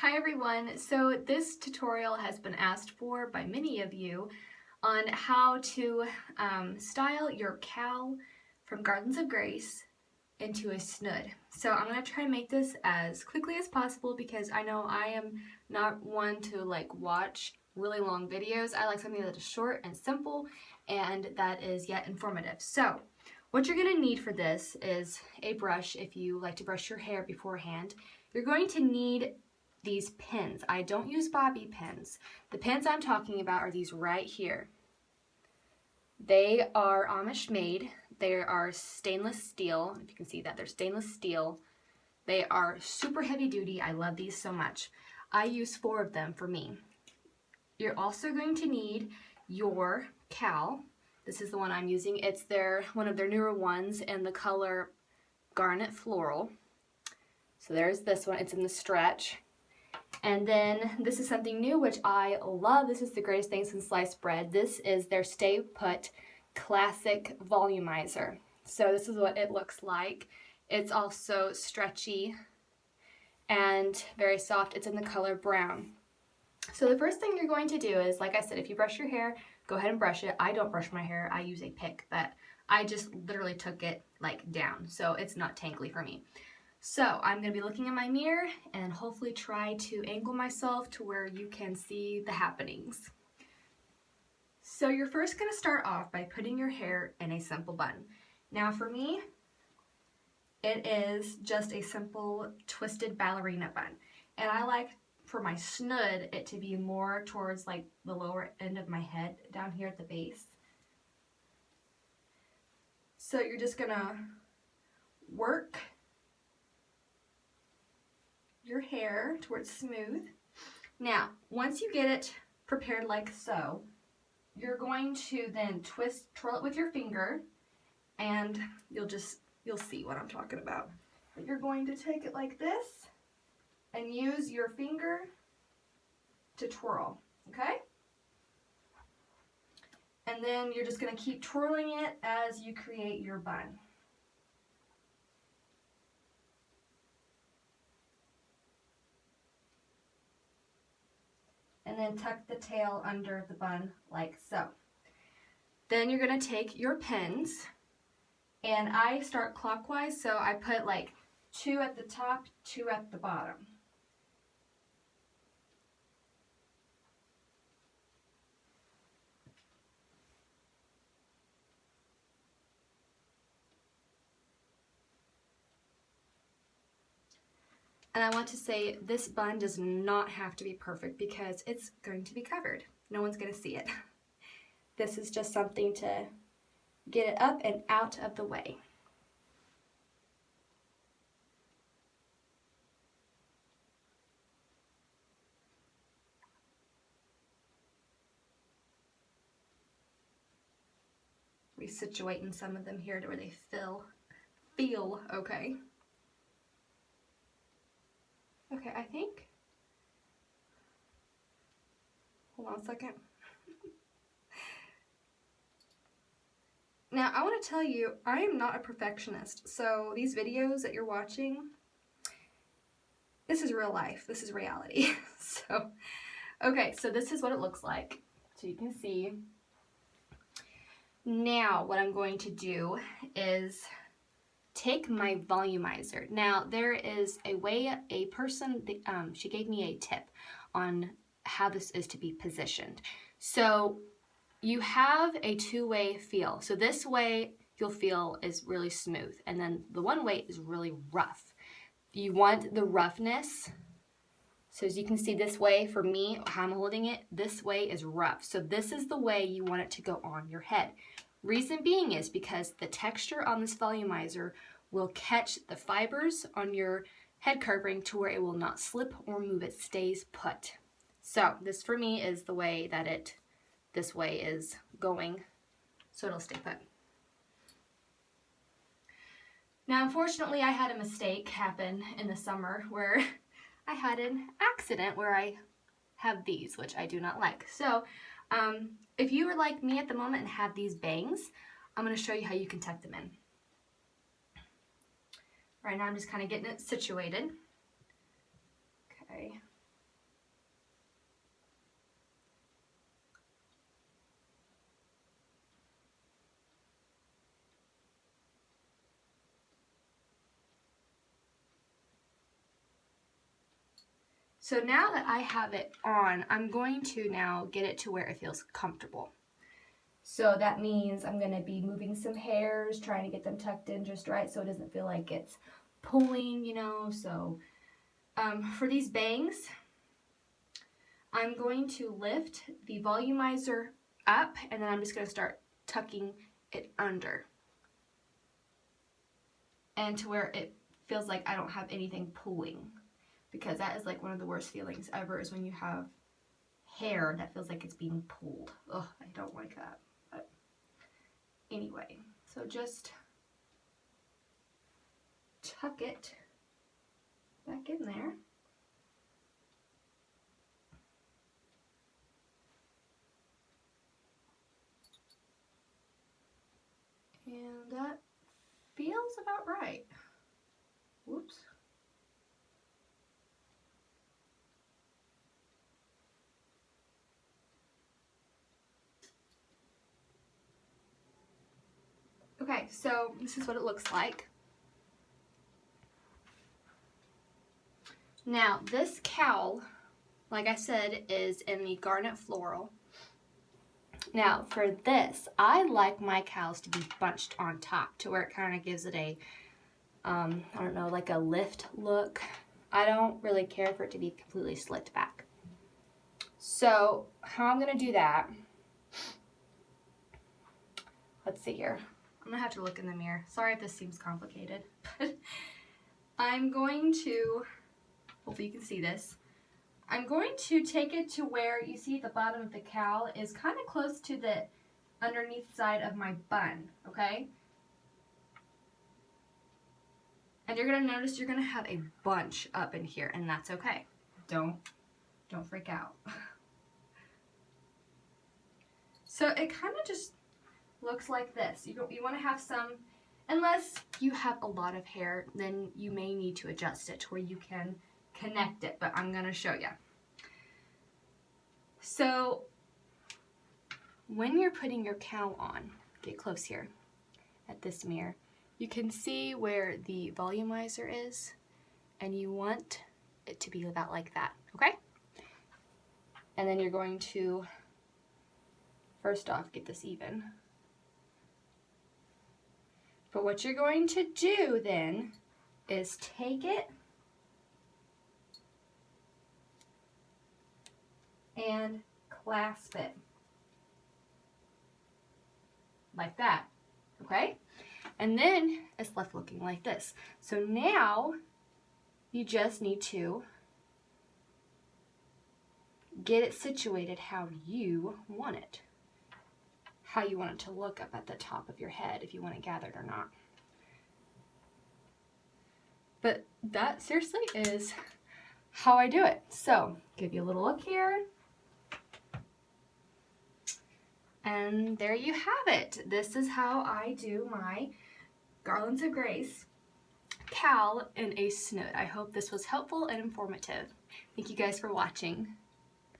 Hi everyone, so this tutorial has been asked for by many of you on how to style your cowl from Garlands of Grace into a snood. So I'm going to try to make this as quickly as possible because I know I am not one to watch really long videos. I like something that is short and simple and that is yet informative. So what you're going to need for this is a brush if you like to brush your hair beforehand. You're going to need these pins. I don't use bobby pins. The pins I'm talking about are these right here. They are Amish made. They are stainless steel. If you can see that, they're stainless steel. They are super heavy duty. I love these so much. I use 4 of them for me. You're also going to need your cowl. This is the one I'm using. It's one of their newer ones in the color Garnet Floral. So there's this one. It's in the stretch. And then this is something new which I love. This is the greatest thing since sliced bread. This is their Stay Put Classic Volumizer. So this is what it looks like. It's also stretchy and very soft. It's in the color brown. So the first thing you're going to do is, like I said, if you brush your hair, go ahead and brush it. I don't brush my hair. I use a pick, but I just literally took it down, so it's not tangly for me. So I'm going to be looking in my mirror and hopefully try to angle myself to where you can see the happenings. So you're first going to start off by putting your hair in a simple bun. Now for me, it is just a simple twisted ballerina bun. And I like for my snood it to be more towards the lower end of my head down here at the base. So you're just going to work your hair towards smooth. Now, once you get it prepared like so, you're going to then twirl it with your finger, and you'll see what I'm talking about. But you're going to take it like this and use your finger to twirl, okay? And then you're just going to keep twirling it as you create your bun. And then tuck the tail under the bun like so. Then you're going to take your pins, and I start clockwise, so I put 2 at the top, 2 at the bottom. And I want to say this bun does not have to be perfect because it's going to be covered. No one's going to see it. This is just something to get it up and out of the way. Resituating some of them here to where they feel okay. Okay, I think, hold on a second. Now, I want to tell you, I am not a perfectionist, so these videos that you're watching, this is real life, this is reality. Okay, so this is what it looks like, so you can see. Now, what I'm going to do is take my volumizer. Now, there is a way, a person, she gave me a tip on how this is to be positioned. So you have a 2-way feel. So this way you'll feel is really smooth, and then the one way is really rough. You want the roughness. So as you can see this way, for me, how I'm holding it, this way is rough. So this is the way you want it to go on your head. Reason being is because the texture on this volumizer will catch the fibers on your head covering to where it will not slip or move, it stays put. So this for me is the way that this way is going, so it'll stay put. Now unfortunately I had a mistake happen in the summer where I had an accident where I have these, which I do not like. So if you are like me at the moment and have these bangs, I'm going to show you how you can tuck them in. Right now I'm just kind of getting it situated. Okay. So now that I have it on, I'm going to now get it to where it feels comfortable. So that means I'm going to be moving some hairs, trying to get them tucked in just right so it doesn't feel like it's pulling, you know. So for these bangs, I'm going to lift the volumizer up and then I'm just going to start tucking it under. And to where it feels like I don't have anything pulling. Because that is like one of the worst feelings ever, is when you have hair that feels like it's being pulled. Ugh, I don't like that. But anyway, so just tuck it back in there. And that feels about right. Whoops. Okay, so this is what it looks like. Now, this cowl, like I said, is in the garnet floral. Now, for this, I like my cowls to be bunched on top to where it kind of gives it a, I don't know, like a lift look. I don't really care for it to be completely slicked back. So, how I'm going to do that, let's see here. I'm going to have to look in the mirror. Sorry if this seems complicated, but I'm going to, hopefully you can see this, I'm going to take it to where you see the bottom of the cowl is kind of close to the underneath side of my bun, okay? And you're going to notice you're going to have a bunch up in here, and that's okay. Don't freak out. So it kind of just looks like this. You want to have some, unless you have a lot of hair, then you may need to adjust it to where you can connect it, but I'm going to show you. So when you're putting your cowl on, get close here at this mirror, you can see where the volumizer is, and you want it to be about like that, okay? And then you're going to, first off, get this even. But what you're going to do then is take it and clasp it like that, okay? And then it's left looking like this. So now you just need to get it situated how you want it. How you want it to look up at the top of your head, if you want it gathered or not. But that seriously is how I do it. So, give you a little look here. And there you have it. This is how I do my Garlands of Grace cowl in a snood. I hope this was helpful and informative. Thank you guys for watching.